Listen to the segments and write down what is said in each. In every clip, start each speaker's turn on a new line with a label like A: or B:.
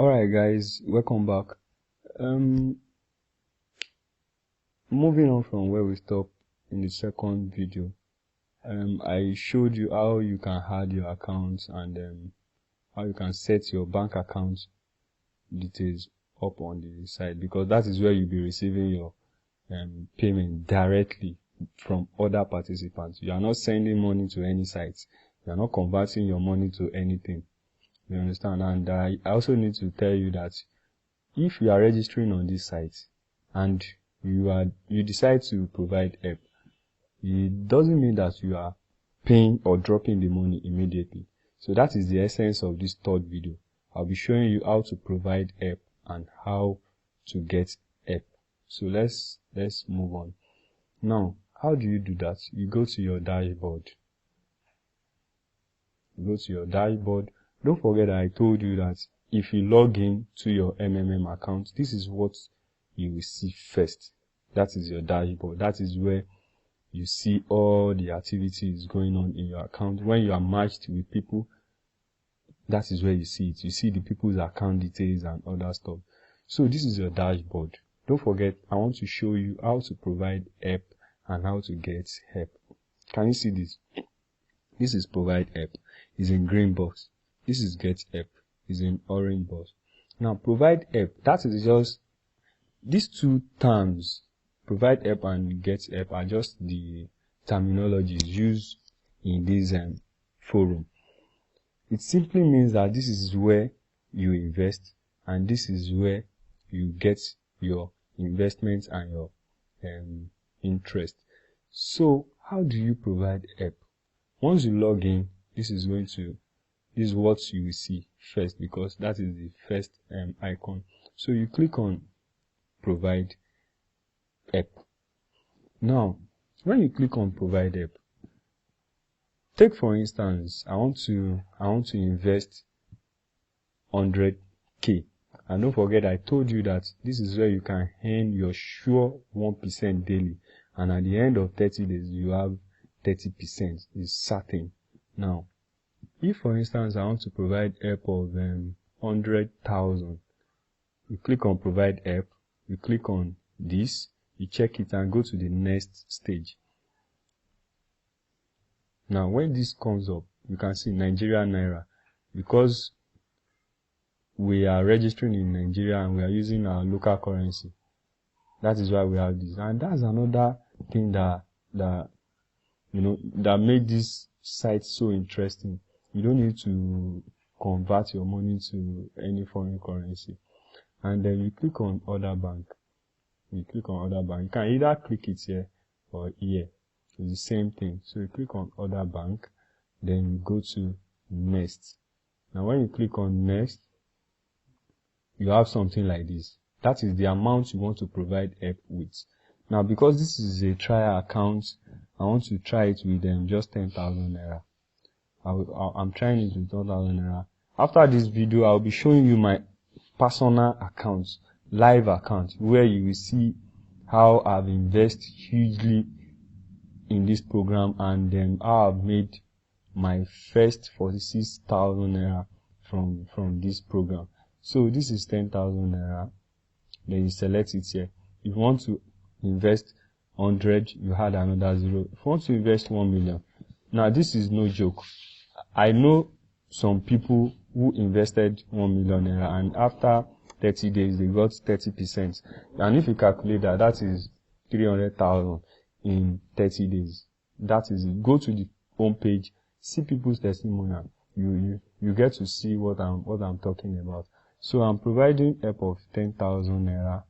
A: Alright guys, welcome back. Moving on from where we stopped in the second video, I showed you how you can add your accounts and how you can set your bank account details up on the side, because that is where you'll be receiving your payment directly from other participants. You are not sending money to any sites. You are not converting your money to anything. You understand? And I also need to tell you that if you are registering on this site and you decide to provide help, it doesn't mean that you are paying or dropping the money immediately. So that is the essence of this third video. I'll be showing you how to provide help and how to get help. So let's move on. Now, how do you do that? You go to your dashboard. Don't forget that I told you that if you log in to your MMM account, this is what you will see first. That is your dashboard. That is where you see all the activities going on in your account. When you are matched with people, that is where you see it. You see the people's account details and other stuff. So this is your dashboard. Don't forget, I want to show you how to provide help and how to get help. Can you see this? This is provide help. It's in green box. This is get help. It's in orange box. Now provide help, that is just these two terms, provide help and get help, are just the terminologies used in this forum. It simply means that this is where you invest and this is where you get your investments and your interest. So how do you provide help? Once you log in, this is what you will see first, because that is the first icon. So you click on provide help. Now, when you click on provide help, take for instance, I want to invest 100k, and don't forget I told you that this is where you can earn your sure 1% daily, and at the end of 30 days you have 30%. Is certain. Now, if for instance I want to provide help of 100,000, you click on provide help, you click on this, you check it and go to the next stage. Now when this comes up, you can see Nigeria Naira, because we are registering in Nigeria and we are using our local currency. That is why we have this, and that's another thing that made this site so interesting. You don't need to convert your money to any foreign currency. And then you click on other bank. You can either click it here or here. It's the same thing. So you click on other bank, then you go to next. Now when you click on next, you have something like this. That is the amount you want to provide help with. Now because this is a trial account, I want to try it with just 10,000 naira. I'm trying it with 10,000 naira. After this video, I'll be showing you my personal account, live account, where you will see how I've invested hugely in this program and then how I've made my first 46,000 naira from this program. So this is 10,000 naira. Then you select it here. If you want to invest 100, you had another 0. If you want to invest 1 million, now this is no joke. I know some people who invested 1 million naira and after 30 days they got 30%. And if you calculate that, that is 300,000 in 30 days. That is it. Go to the home page, see people's testimonial. You get to see what I'm talking about. So I'm providing help of 10,000 naira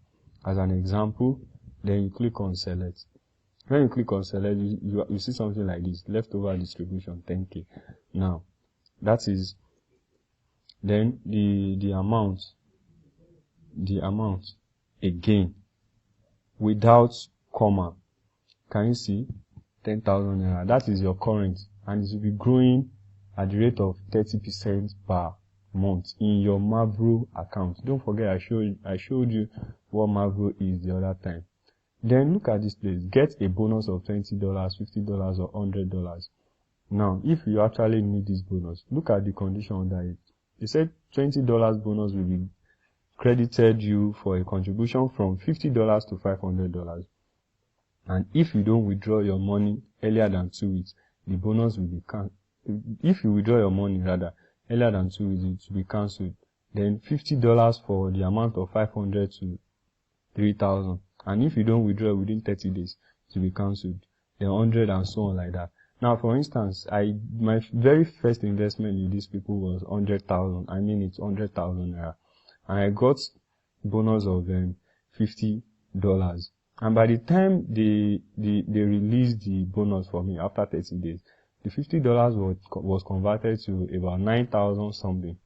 A: as an example. Then you click on select. When you click on select, you see something like this, leftover distribution 10k. Now that is then the amount again without comma. Can you see 10,000 naira? That is your current, and it will be growing at the rate of 30% per month in your Mavro account. Don't forget I showed you what Mavro is the other time. Then look at this place, get a bonus of $20, $50 or $100. Now if you actually need this bonus, look at the condition under it. They said $20 bonus will be credited you for a contribution from $50 to $500. And if you don't withdraw your money earlier than 2 weeks, the bonus will be cancelled. If you withdraw your money rather earlier than 2 weeks, it will be cancelled. Then $50 for the amount of 500 to 3,000. And if you don't withdraw within 30 days, it will be cancelled. Then 100 and so on like that. Now, for instance, my very first investment with these people was 100,000. I mean, it's 100,000 naira, and I got bonus of $50. And by the time they released the bonus for me after 30 days, the $50 was converted to about 9,000 something.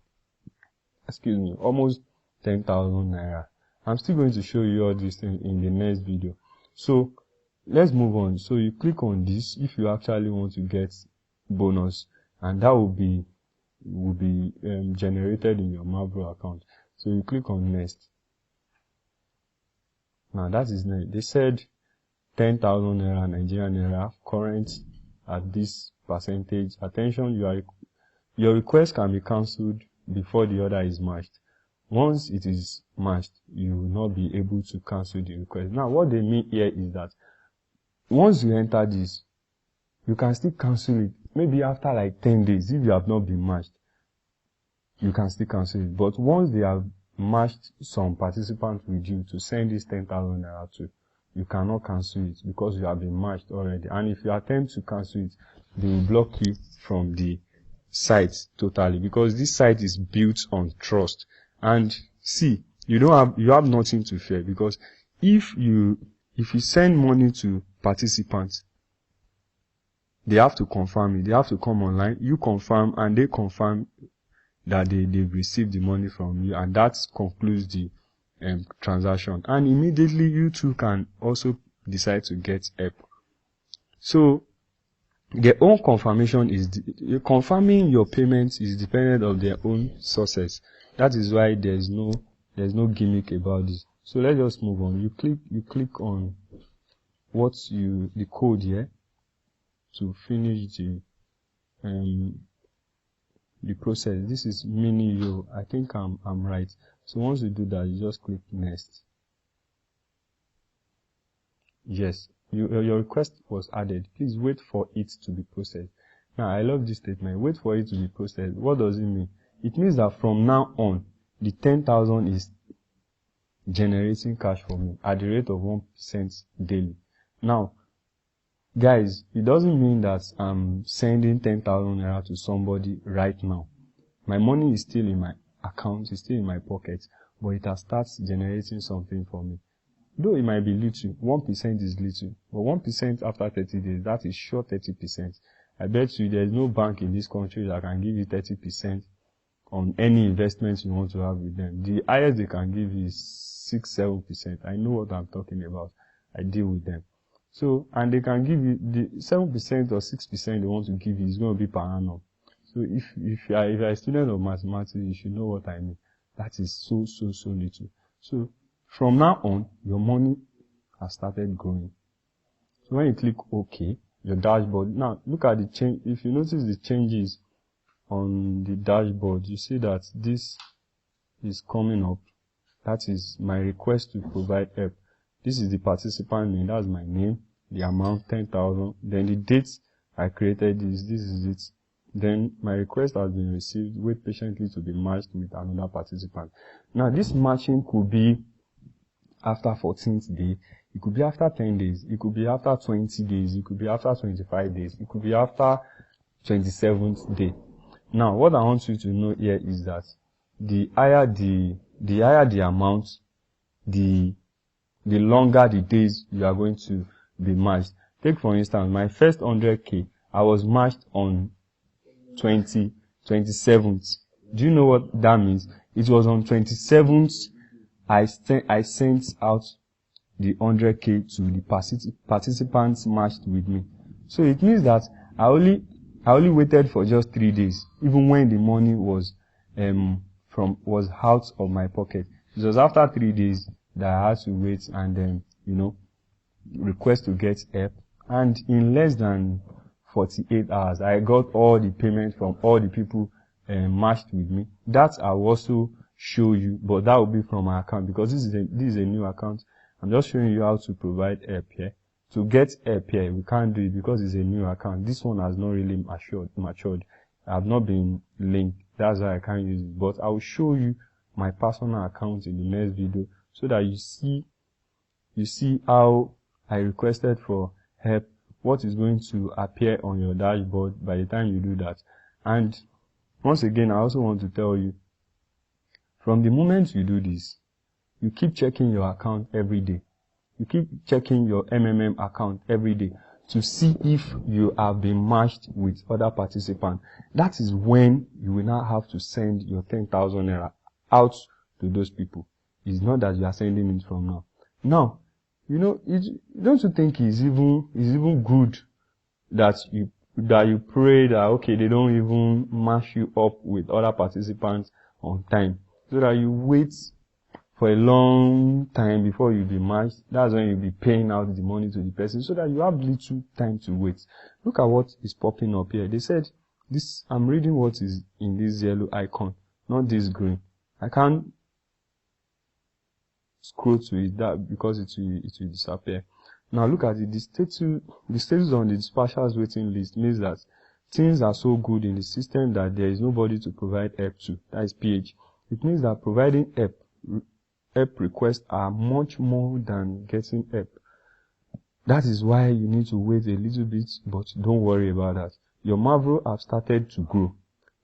A: Excuse me, almost 10,000 naira. I'm still going to show you all these things in the next video. So let's move on. So you click on this if you actually want to get bonus, and that will be generated in your Mavro account. So you click on next. Now that is next. They said 10,000 naira Nigerian naira current at this percentage. Attention, your request can be cancelled before the order is matched. Once it is matched, you will not be able to cancel the request. Now what they mean here is that once you enter this, you can still cancel it. Maybe after like 10 days, if you have not been matched, you can still cancel it. But once they have matched some participants with you to send this 10,000 naira to, you cannot cancel it because you have been matched already. And if you attempt to cancel it, they will block you from the site totally, because this site is built on trust. And see, you have nothing to fear, because if you send money to participants, they have to confirm it. They have to come online, you confirm, and they confirm that they've received the money from you, and that concludes the transaction. And immediately you too can also decide to get help. So their own confirmation confirming your payments is dependent on their own sources. That is why there's no gimmick about this. So let's just move on. You click on the code here to finish the process. This is Mini-Yo. I think I'm right. So once you do that, you just click next. Yes, your request was added. Please wait for it to be processed. Now I love this statement. Wait for it to be processed. What does it mean? It means that from now on, the 10,000 is generating cash for me at the rate of 1% daily. Now, guys, it doesn't mean that I'm sending 10,000 naira to somebody right now. My money is still in my account, it's still in my pocket, but it has started generating something for me. Though it might be little, 1% is little, but 1% after 30 days, that is sure 30%. I bet you there's no bank in this country that can give you 30% on any investments you want to have with them. The highest they can give you is 6-7%. I know what I'm talking about. I deal with them. So, and they can give you the 7% or 6% they want to give you is going to be per annum. So if you are a student of mathematics, you should know what I mean. That is so little. So from now on, your money has started growing. So when you click OK, your dashboard, now look at the change. If you notice the changes on the dashboard, you see that this is coming up. That is my request to provide help. This is the participant name, that's my name, the amount 10,000, then the date I created this is it. Then my request has been received, wait patiently to be matched with another participant. Now this matching could be after 14th day, it could be after 10 days, it could be after 20 days, it could be after 25 days, it could be after 27th day. Now what I want you to know here is that the higher the amount, the longer the days you are going to be matched. Take for instance, my first 100k, I was matched on 27th. Do you know what that means? It was on 27th I sent out the 100k to the participants matched with me. So it means that I only waited for just 3 days, even when the money was out of my pocket. It was after 3 days that I had to wait and then, request to get help. And in less than 48 hours, I got all the payments from all the people matched with me. That I also show you, but that will be from my account because this is a new account. I'm just showing you how to provide help here. To get help here, we can't do it because it's a new account. This one has not really matured. I have not been linked. That's why I can't use it. But I will show you my personal account in the next video so that you see how I requested for help, what is going to appear on your dashboard by the time you do that. And once again, I also want to tell you, from the moment you do this, you keep checking your account every day. You keep checking your MMM account every day to see if you have been matched with other participants. That is when you will not have to send your 10,000 naira out to those people. It's not that you are sending it from now. Now, don't you think it's even good that you pray that, okay, they don't even match you up with other participants on time, so that you wait for a long time before you be matched? That's when you'll be paying out the money to the person, so that you have little time to wait. Look at what is popping up here. They said this, I'm reading what is in this yellow icon, not this green. I can't scroll to it that because it will disappear. Now look at it. The status on the dispatchers waiting list means that things are so good in the system that there is nobody to provide help to. That is PH. It means that providing help requests are much more than getting help. That is why you need to wait a little bit, but don't worry about that. Your Mavro have started to grow.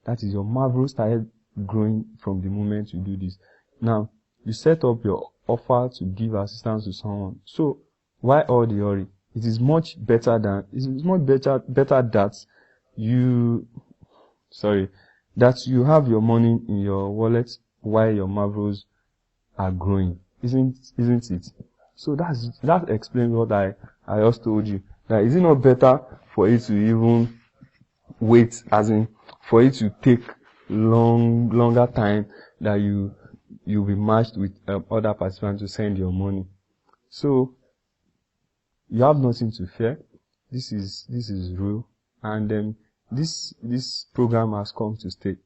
A: That is, your Mavro started growing from the moment you do this. Now, you set up your offer to give assistance to someone. So, why all the hurry? It is much better that you have your money in your wallet while your Mavros are growing. Isn't it? So that explains what I just told you. That is it not better for it to even wait, as in for it to take longer time that you'll be matched with other participants to send your money. So you have nothing to fear. This is real, and this program has come to stay.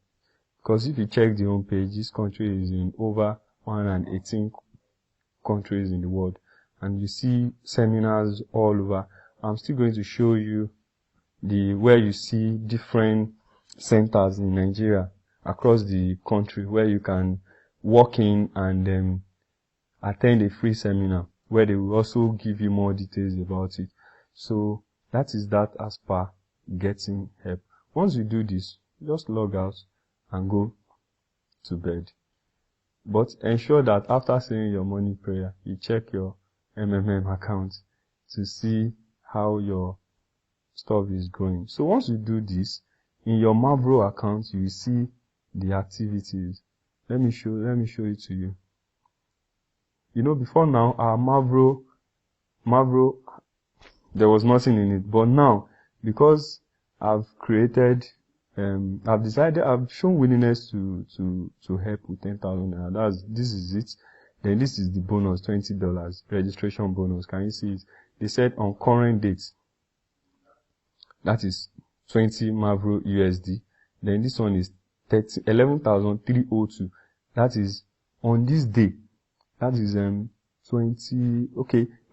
A: Because if you check the homepage, this country is in over 118 countries in the world, and you see seminars all over. I'm still going to show you where you see different centers in Nigeria across the country where you can walk in and attend a free seminar where they will also give you more details about it. So that is that as per getting help. Once you do this, just log out and go to bed. But ensure that after saying your morning prayer, you check your MMM account to see how your stuff is growing. So once you do this, in your Mavro account, you will see the activities. Let me show it to you. Before now, our Mavro, there was nothing in it. But now, because I've created, I've shown willingness to help with 10,000 naira. This is it. Then this is the bonus, $20, registration bonus. Can you see it? They said on current date, that is 20 Mavro USD. Then this one is 11,302. That is on this day. That is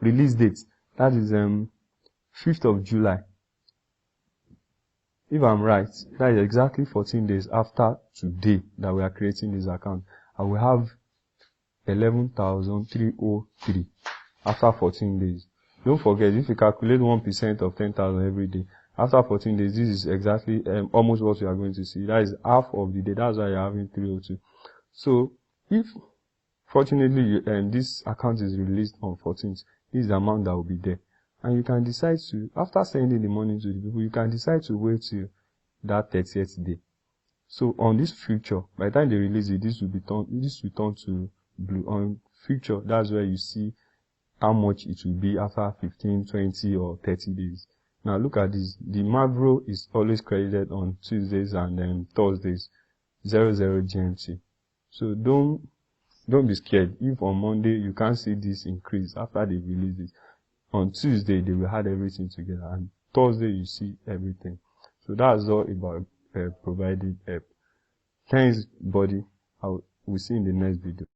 A: release date. That is 5th of July. If I'm right, that is exactly 14 days after today that we are creating this account. I will have 11,303 after 14 days. Don't forget, if you calculate 1% of 10,000 every day, after 14 days, this is exactly almost what you are going to see. That is half of the day. That's why you're having 302. So, if fortunately this account is released on 14th, this is the amount that will be there. And you can decide to, after sending the money to the people, you can decide to wait till that 30th day. So on this future, by the time they release it, this will turn to blue. On future, that's where you see how much it will be after 15, 20 or 30 days. Now look at this. The Mavro is always credited on Tuesdays and then Thursdays, 00 GMT. So don't be scared. If on Monday you can't see this increase after they release it, on Tuesday they will add everything together, and Thursday you see everything. So that's all about providing help. Thanks, buddy. We'll see you in the next video.